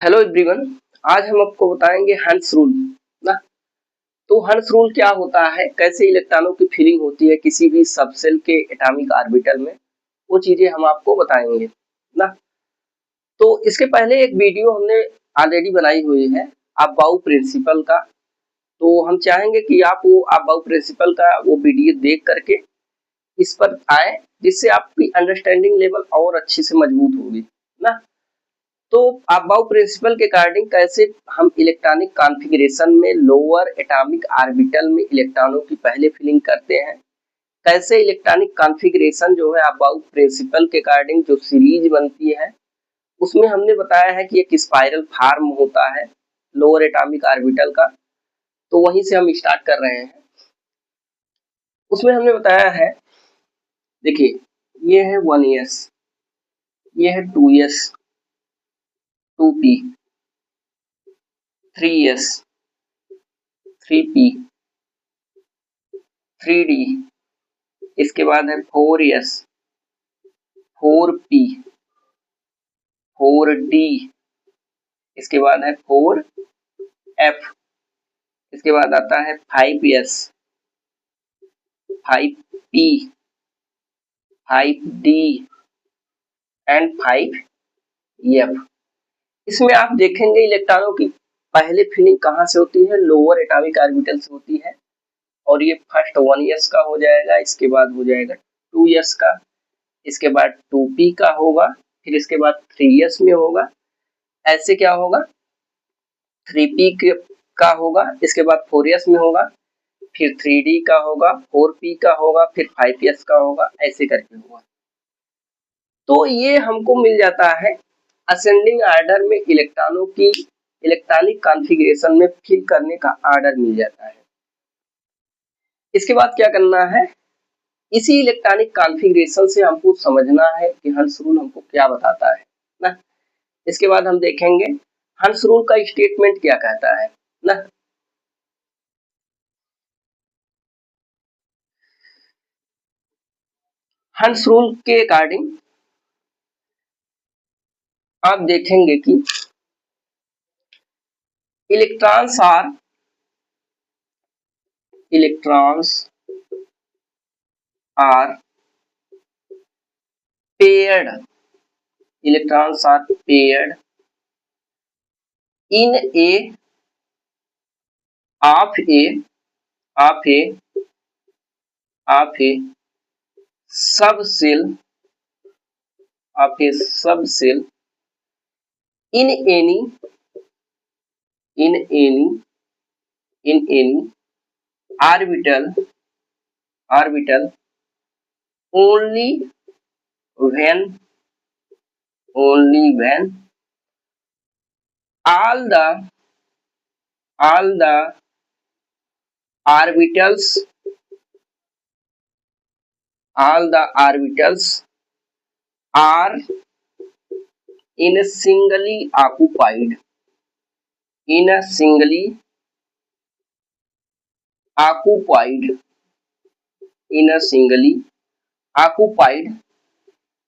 Hello everyone. आज हम आपको बताएंगे हंस रूल ना। तो हंस रूल क्या होता है, कैसे इलेक्ट्रॉनों की फीलिंग होती है किसी भी सबसेल के एटॉमिक ऑर्बिटल में, वो चीजें हम आपको बताएंगे ना। तो इसके पहले एक वीडियो हमने ऑलरेडी बनाई हुई है अबाउ प्रिंसिपल का। तो हम चाहेंगे कि आप वो अबाउ प्रिंसिपल का वो वीडियो देख करके इस पर आए, जिससे आपकी अंडरस्टैंडिंग लेवल और अच्छे से मजबूत होगी ना। तो अबाउ प्रिंसिपल के अकॉर्डिंग कैसे हम इलेक्ट्रॉनिक कॉन्फ़िगरेशन में लोअर एटॉमिक ऑर्बिटल में इलेक्ट्रॉनों की पहले फिलिंग करते हैं, कैसे इलेक्ट्रॉनिक कॉन्फ़िगरेशन जो है अबाउ प्रिंसिपल के अकॉर्डिंग जो सीरीज बनती है उसमें हमने बताया है कि एक स्पाइरल फॉर्म होता है लोअर एटॉमिक ऑर्बिटल का। तो वहीं से हम स्टार्ट कर रहे हैं। उसमें हमने बताया है, देखिए ये है 1s, ये है 2s, 2p, 3s, 3p, 3d, इसके बाद है 4s, 4p, 4d, इसके बाद है 4f, इसके बाद आता है 5s, 5p, 5d and 5f। इसमें आप देखेंगे इलेक्ट्रॉनों की पहले फिलिंग कहाँ से होती है, लोअर एटॉमिक ऑर्बिटल से होती है। और ये फर्स्ट 1s का हो जाएगा, इसके बाद हो जाएगा 2s का, इसके बाद 2p का होगा, फिर इसके बाद 3s में होगा, ऐसे क्या होगा 3p का होगा, इसके बाद 4s में होगा, फिर 3d का होगा, 4p का होगा, फिर 5s का होगा, ऐसे करके होगा। तो ये हमको मिल जाता है असेंडिंग ऑर्डर में इलेक्ट्रॉनों की इलेक्ट्रॉनिक कॉन्फ़िगरेशन में फिल करने का ऑर्डर मिल जाता है। इसके बाद क्या करना है, इसी इलेक्ट्रॉनिक कॉन्फ़िगरेशन से हमको समझना है कि हंस रूल हमको क्या बताता है ना। इसके बाद हम देखेंगे हंस रूल का स्टेटमेंट क्या कहता है ना। हंस रूल के अकॉर्डिंग आप देखेंगे कि electrons are paired, electrons are paired in a of a sub cell in any orbital only when all the orbitals are in a singly occupied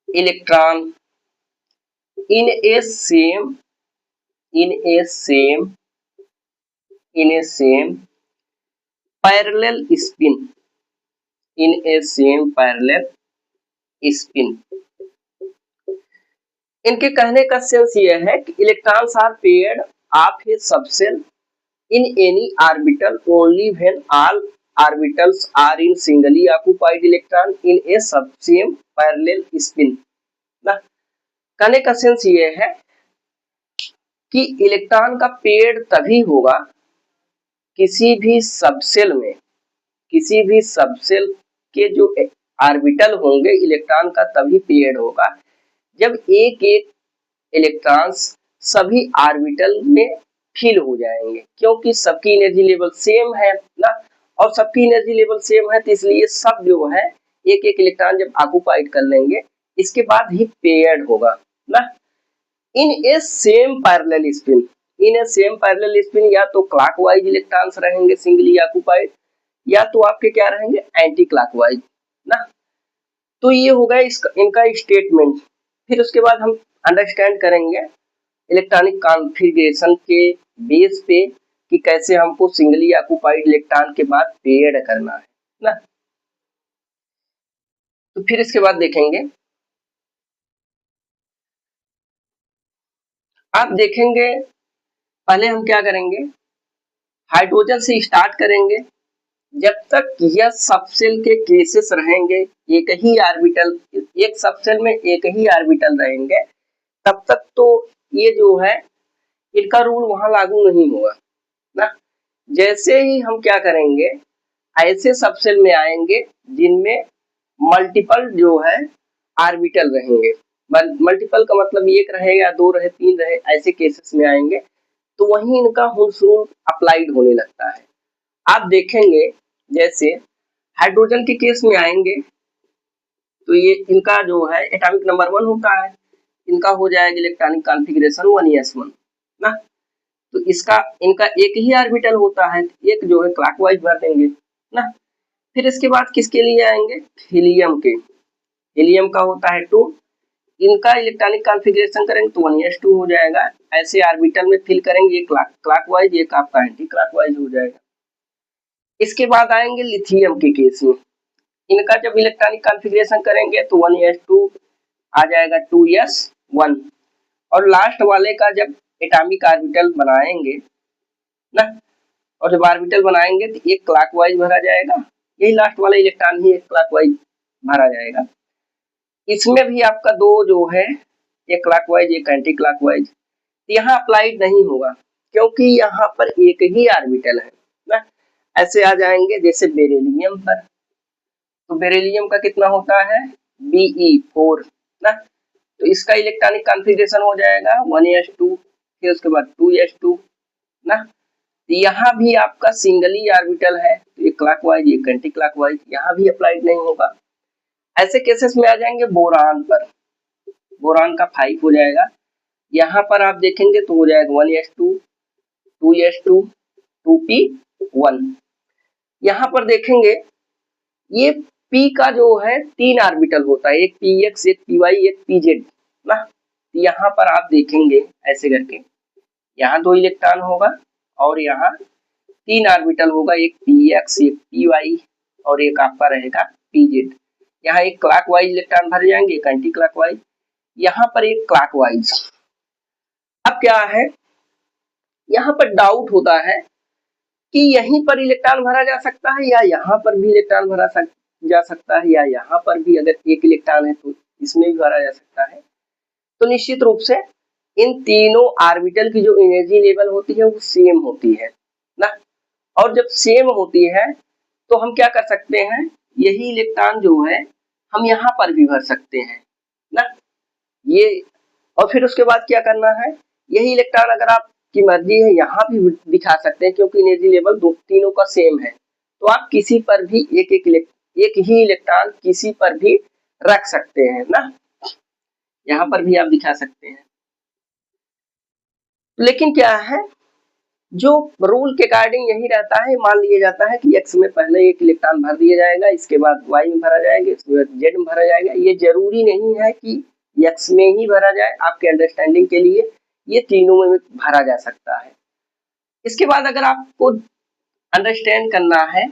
electron in a same parallel spin इनके कहने का sense ये है कि electrons are paired of a subshell in any orbital only when all orbitals are in singly occupied electron in a subsame parallel spin ना। कहने का sense ये है कि इलेक्ट्रॉन का पेड़ तभी होगा किसी भी सबसेल के जो ऑर्बिटल होंगे इलेक्ट्रॉन का तभी पेड़ होगा जब एक एक इलेक्ट्रॉन्स सभी ऑर्बिटल में फिल हो जाएंगे, क्योंकि सबकी एनर्जी लेवल सेम है ना। और सबकी एनर्जी लेवल सेम है तो इसलिए सब जो है एक एक इलेक्ट्रॉन जब ऑक्युपाइड कर लेंगे इसके बाद ही पेयर्ड होगा ना। इन ए सेम पैरेलल स्पिन या तो क्लॉकवाइज इलेक्ट्रॉन्स रहेंगे सिंगली ऑक्युपाइड, या तो आपके क्या रहेंगे एंटी क्लॉकवाइज ना। तो ये होगा इनका स्टेटमेंट। फिर उसके बाद हम अंडरस्टैंड करेंगे इलेक्ट्रॉनिक कॉन्फ़िगरेशन के बेस पे कि कैसे हमको सिंगली ऑक्युपाइड इलेक्ट्रॉन के बाद पेयर्ड करना है ना। तो फिर इसके बाद देखेंगे, आप देखेंगे पहले हम क्या करेंगे, हाइड्रोजन से स्टार्ट करेंगे। जब तक यह सबसेल के केसेस रहेंगे, एक ही ऑर्बिटल, एक सबसेल में एक ही ऑर्बिटल रहेंगे, तब तक तो ये जो है इनका रूल वहां लागू नहीं होगा ना। जैसे ही हम क्या करेंगे, ऐसे सबसेल में आएंगे जिनमें मल्टीपल जो है ऑर्बिटल रहेंगे। मल्टीपल का मतलब एक रहे या दो रहे तीन रहे, ऐसे केसेस में आएंगे तो वहीं इनका हुक्स रूल अप्लाइड होने लगता है। आप देखेंगे जैसे हाइड्रोजन के केस में आएंगे तो ये इनका जो है एटॉमिक नंबर 1 होता है, इनका हो जाएगा इलेक्ट्रॉनिक कॉन्फ़िगरेशन 1s1 ना। तो इसका इनका एक ही ऑर्बिटल होता है, एक जो है क्लॉकवाइज भर देंगे ना। फिर इसके बाद किसके लिए आएंगे, हीलियम के। हीलियम का होता है 2, इनका इलेक्ट्रॉनिक कॉन्फ़िगरेशन करेंगे तो 1s2 हो जाएगा। ऐसे ऑर्बिटल में फिल करेंगे, एक क्लॉकवाइज एक आपका एंटी क्लॉकवाइज हो जाएगा। इसके बाद आएंगे लिथियम के केस में, इनका जब इलेक्ट्रॉनिक कॉन्फ़िगरेशन करेंगे तो 1s2 आ जाएगा 2s1, और लास्ट वाले का जब एटॉमिक ऑर्बिटल बनाएंगे ना, और जब ऑर्बिटल बनाएंगे तो एक क्लॉकवाइज भरा जाएगा, यही लास्ट वाला इलेक्ट्रॉन ही एक क्लॉकवाइज भरा जाएगा। इसमें भी आपका दो जो है, एक क्लॉकवाइज एक एंटी क्लॉकवाइज, यहाँ अप्लाइड नहीं होगा क्योंकि यहाँ पर एक ही ऑर्बिटल है ना। ऐसे आ जाएंगे जैसे बेरिलियम पर, तो बेरिलियम का कितना होता है Be4 ना, तो इसका इलेक्ट्रॉनिक कॉन्फ़िगरेशन हो जाएगा 1s2, फिर उसके बाद 2s2 ना। तो यहाँ भी आपका सिंगली ऑर्बिटल है, तो एक क्लॉकवाइज एक एंटी क्लॉकवाइज, यहाँ भी अप्लाइड नहीं होगा। ऐसे केसेस में आ जाएंगे बोरान पर, बोरान का 5 हो जाएगा, यहाँ पर आप देखेंगे तो हो जाएगा 1s2 2s2 2p1। यहाँ पर देखेंगे ये p का जो है 3 ऑर्बिटल होता है, एक px एक py एक pz ना। यहाँ पर आप देखेंगे ऐसे करके, यहाँ 2 इलेक्ट्रॉन होगा और यहाँ 3 ऑर्बिटल होगा, एक px एक py और एक आपका रहेगा pz। यहाँ एक क्लॉकवाइज इलेक्ट्रॉन भर जाएंगे, एक एंटी क्लॉकवाइज, यहाँ पर एक क्लॉकवाइज। अब क्या है, यहाँ पर डाउट होता है कि यहीं पर इलेक्ट्रॉन भरा जा सकता है या यहाँ पर भी इलेक्ट्रॉन भरा जा सकता है, या यहाँ पर भी अगर एक इलेक्ट्रॉन है तो इसमें भी भरा जा सकता है। तो निश्चित रूप से इन तीनों ऑर्बिटल की जो एनर्जी लेवल होती है वो सेम होती है ना, और जब सेम होती है तो हम क्या कर सकते हैं, यही इलेक्ट्रॉन जो है हम यहाँ पर भी भर सकते हैं ना ये। और फिर उसके बाद क्या करना है, यही इलेक्ट्रॉन अगर आपकी मर्जी है यहाँ भी दिखा सकते हैं क्योंकि एनर्जी लेवल तीनों का सेम है, तो आप किसी पर भी एक ही इलेक्ट्रॉन किसी पर भी रख सकते हैं ना, यहाँ पर भी आप दिखा सकते हैं। लेकिन क्या है, जो रूल के अकॉर्डिंग यही रहता है, मान लिया जाता है कि x में पहले एक इलेक्ट्रॉन भर दिया जाएगा, इसके बाद y में भरा जाएगा, इसके बाद z में भरा जाएगा। ये जरूरी नहीं है कि x में ही भरा जाए, आपके अंडरस्टैंडिंग के लिए ये तीनों में भरा जा सकता है। इसके बाद अगर आपको अंडरस्टैंड करना है,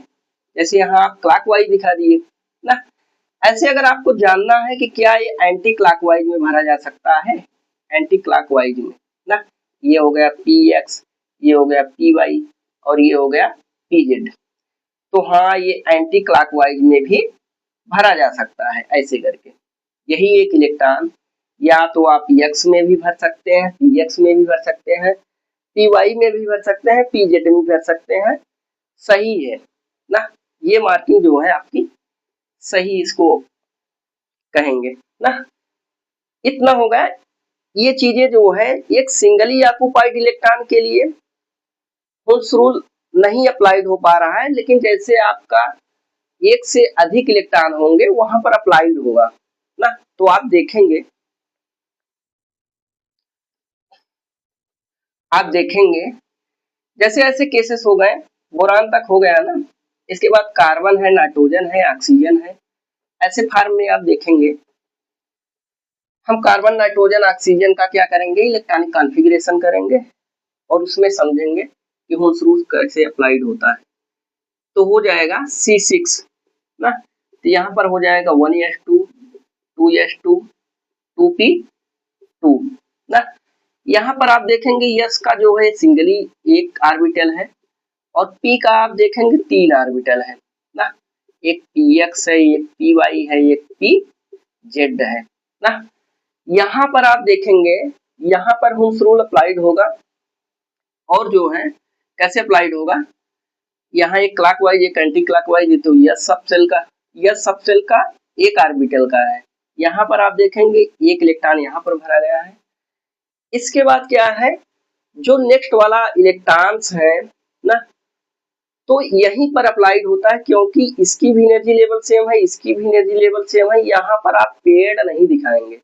जैसे यहाँ आप क्लॉकवाइज दिखा दिए ना, ऐसे अगर आपको जानना है कि क्या ये एंटी क्लॉकवाइज में भरा जा सकता है, एंटी क्लॉकवाइज में ना, ये हो गया px, ये हो गया py और ये हो गया pz, तो हाँ ये एंटी क्लॉकवाइज में भी भरा जा सकता है ऐसे करके। यही एक इलेक्ट्रॉन या तो आप x में भी भर सकते हैं, px में भी भर सकते हैं, py में भी भर सकते हैं, pz में भी भर सकते हैं, सही है ना। ये मार्किंग जो है आपकी सही इसको कहेंगे ना। इतना होगा, ये चीजें जो है एक सिंगली ऑक्युपाइड इलेक्ट्रॉन के लिए हुक्स रूल नहीं अप्लाइड हो पा रहा है, लेकिन जैसे आपका एक से अधिक इलेक्ट्रॉन होंगे वहां पर अप्लाइड होगा ना। तो आप देखेंगे, जैसे ऐसे केसेस हो गए, बोरान तक हो गया ना, इसके बाद कार्बन है, नाइट्रोजन है, ऑक्सीजन है, ऐसे फार्म में आप देखेंगे हम कार्बन, नाइट्रोजन, ऑक्सीजन का क्या करेंगे, इलेक्ट्रॉनिक कॉन्फ़िगरेशन करेंगे और उसमें समझेंगे कि हॉल्स रूल कैसे अप्लाइड होता है। तो हो जाएगा C6 ना, तो यहाँ पर हो जाएगा 1s2 2s2 2p2 ना। यहाँ पर आप देखेंगे यस का जो है सिंगली एक ऑर्बिटल है और पी का आप देखेंगे 3 ऑर्बिटल है ना, एक px है, एक py है, एक pz है ना। यहाँ पर आप देखेंगे यहाँ पर हॉल्स रूल अप्लाइड होगा और जो है कैसे अप्लाइड होगा, यहाँ एक क्लॉकवाइज एक एंटी क्लॉकवाइज, तो यस सब सेल का एक ऑर्बिटल का है। यहाँ पर आप देखेंगे एक इलेक्ट्रॉन यहाँ पर भरा गया है। इसके बाद क्या है, जो नेक्स्ट वाला इलेक्ट्रॉन्स है ना, तो यहीं पर अप्लाइड होता है क्योंकि इसकी भी एनर्जी लेवल सेम है, इसकी भी एनर्जी लेवल सेम है। यहाँ पर आप पेड नहीं दिखाएंगे,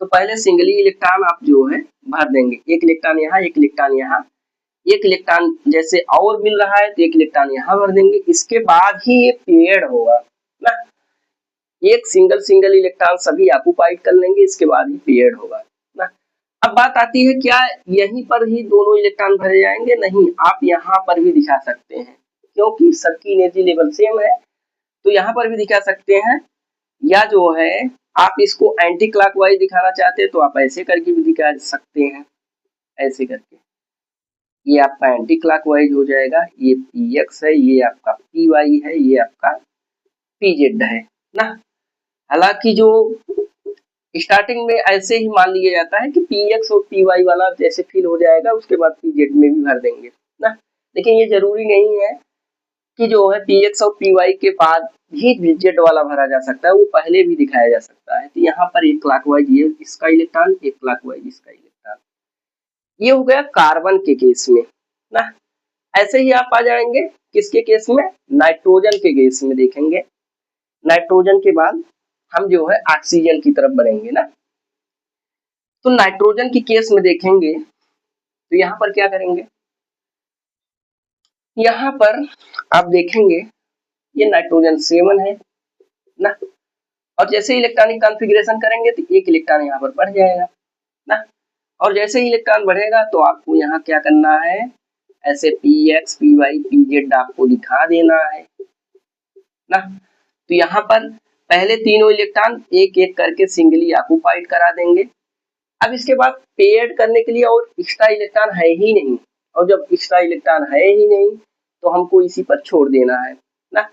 तो पहले सिंगली इलेक्ट्रॉन आप जो है भर देंगे, एक इलेक्ट्रॉन यहाँ, एक इलेक्ट्रॉन यहाँ, एक इलेक्ट्रॉन जैसे और मिल रहा है तो एक इलेक्ट्रॉन यहाँ भर देंगे। इसके बाद ही ये पेड होगा ना, एक सिंगल इलेक्ट्रॉन सभी ऑक्युपाइड कर लेंगे, इसके बाद ही पेड होगा ना। अब बात आती है क्या यहीं पर ही दोनों इलेक्ट्रॉन भरे जाएंगे, नहीं, आप यहाँ पर भी दिखा सकते हैं क्योंकि सबकी एनर्जी लेवल सेम है, तो यहाँ पर भी दिखा सकते हैं। या जो है आप इसको एंटी क्लॉकवाइज दिखाना चाहते हैं तो आप ऐसे करके भी दिखा सकते हैं, ऐसे करके ये आपका एंटी क्लॉकवाइज हो जाएगा, ये px है, ये आपका py है, ये आपका pz है ना। हालांकि जो स्टार्टिंग में ऐसे ही मान लिया जाता है कि px और py वाला जैसे फिल हो जाएगा उसके बाद pz में भी भर देंगे ना, लेकिन ये जरूरी नहीं है कि जो है px और py के बाद ही z वाला भरा जा सकता है, वो पहले भी दिखाया जा सकता है। तो यहाँ पर एक क्लॉकवाइज ये इसका इलेक्ट्रॉन, एक क्लॉकवाइज इसका इलेक्ट्रॉन, ये हो गया कार्बन के केस में ना। ऐसे ही आप आ जाएंगे किसके केस में, नाइट्रोजन के केस में देखेंगे। नाइट्रोजन के बाद हम जो है ऑक्सीजन की तरफ बढ़ेंगे ना। तो नाइट्रोजन की केस में देखेंगे तो यहाँ पर क्या करेंगे, यहाँ पर आप देखेंगे ये नाइट्रोजन 7 है ना, और जैसे इलेक्ट्रॉनिक कॉन्फ़िगरेशन करेंगे तो एक इलेक्ट्रॉन यहाँ पर बढ़ जाएगा ना, और जैसे ही इलेक्ट्रॉन बढ़ेगा तो आपको यहाँ क्या करना है, ऐसे px py pz आपको दिखा देना है ना। तो यहाँ पर पहले तीनों इलेक्ट्रॉन एक एक करके सिंगली ऑक्युपाइड करा देंगे। अब इसके बाद पेयर्ड करने के लिए और एक्स्ट्रा इलेक्ट्रॉन है ही नहीं, और जब एक्स्ट्रा इलेक्ट्रॉन है ही नहीं तो हमको इसी पर छोड़ देना है ना।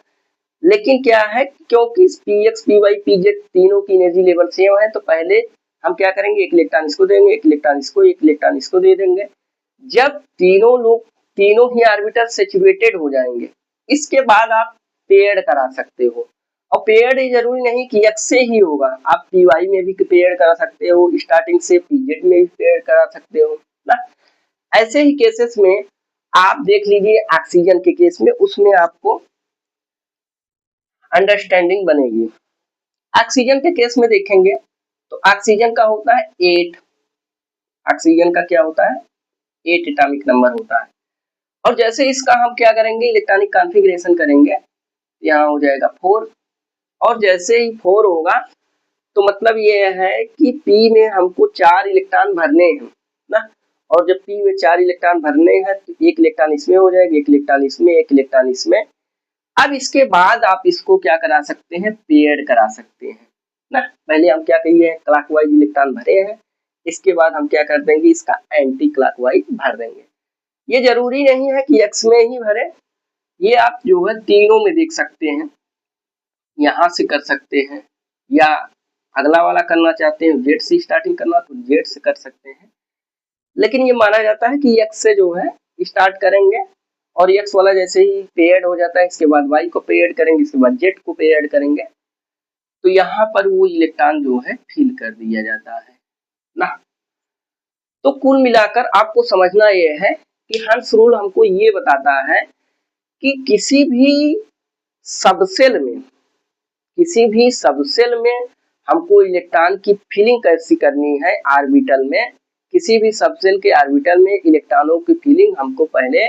लेकिन क्या है, क्योंकि px py pz तीनों की एनर्जी लेवल सेम है, तो पहले हम क्या करेंगे, एक इलेक्ट्रॉन इसको देंगे, एक इलेक्ट्रॉन इसको, एक इलेक्ट्रॉन इसको दे देंगे। जब तीनों ही ऑर्बिटल सैचुरेटेड हो जाएंगे, इसके बाद आप पेयर्ड करा सकते हो। और पेयर्ड जरूरी नहीं कि x से ही होगा, आप py में भी पेयर्ड करा सकते हो, स्टार्टिंग से pz में भी पेयर्ड करा सकते हो ना। ऐसे ही केसेस में आप देख लीजिए ऑक्सीजन के केस में, उसमें आपको अंडरस्टैंडिंग बनेगी। ऑक्सीजन के केस में देखेंगे तो ऑक्सीजन का होता है 8, ऑक्सीजन का क्या होता है 8 एटॉमिक नंबर होता है। और जैसे इसका हम क्या करेंगे, इलेक्ट्रॉनिक कॉन्फ़िगरेशन करेंगे, यहाँ हो जाएगा 4, और जैसे ही 4 होगा तो मतलब ये है कि P में हमको 4 इलेक्ट्रॉन भरने हैं ना, और जब P में 4 इलेक्ट्रॉन भरने हैं तो एक इलेक्ट्रॉन इसमें हो जाएगा, एक इलेक्ट्रॉन इसमें, एक इलेक्ट्रॉन इसमें। अब इसके बाद आप इसको क्या करा सकते हैं, पेयर्ड करा सकते हैं ना। पहले हम क्या कहिए, क्लॉकवाइज इलेक्ट्रॉन भरे हैं, इसके बाद हम क्या कर देंगे, इसका एंटी क्लॉकवाइज भर देंगे। ये जरूरी नहीं है कि x में ही भरे, ये आप जो है तीनों में देख सकते हैं, यहाँ से कर सकते हैं, या अगला वाला करना चाहते हैं z से स्टार्टिंग करना तो z से कर सकते हैं। लेकिन ये माना जाता है कि x से जो है स्टार्ट करेंगे, और x वाला जैसे ही पेयर्ड हो जाता है इसके बाद y को पेयर्ड करेंगे, इसके बाद z को पेयर्ड करेंगे, तो यहाँ पर वो इलेक्ट्रॉन जो है फिल कर दिया जाता है ना। तो कुल मिलाकर आपको समझना ये है कि हर्ट्ज रूल हमको ये बताता है कि किसी भी सबसेल में हमको इलेक्ट्रॉन की फिलिंग कैसी करनी है ऑर्बिटल में। किसी भी सबसेल के ऑर्बिटल में इलेक्ट्रॉनों की फिलिंग हमको पहले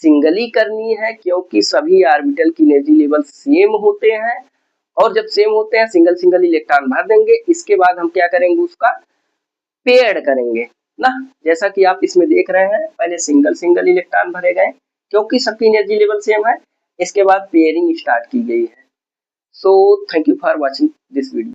सिंगली करनी है, क्योंकि सभी ऑर्बिटल की एनर्जी लेवल सेम होते हैं, और जब सेम होते हैं सिंगल सिंगल इलेक्ट्रॉन भर देंगे। इसके बाद हम क्या करेंगे, उसका पेयर्ड करेंगे ना, जैसा कि आप इसमें देख रहे हैं। पहले सिंगल सिंगल इलेक्ट्रॉन भरे गए क्योंकि सबकी एनर्जी लेवल सेम है। इसके बाद पेयरिंग स्टार्ट की गई है। So thank you for watching this video.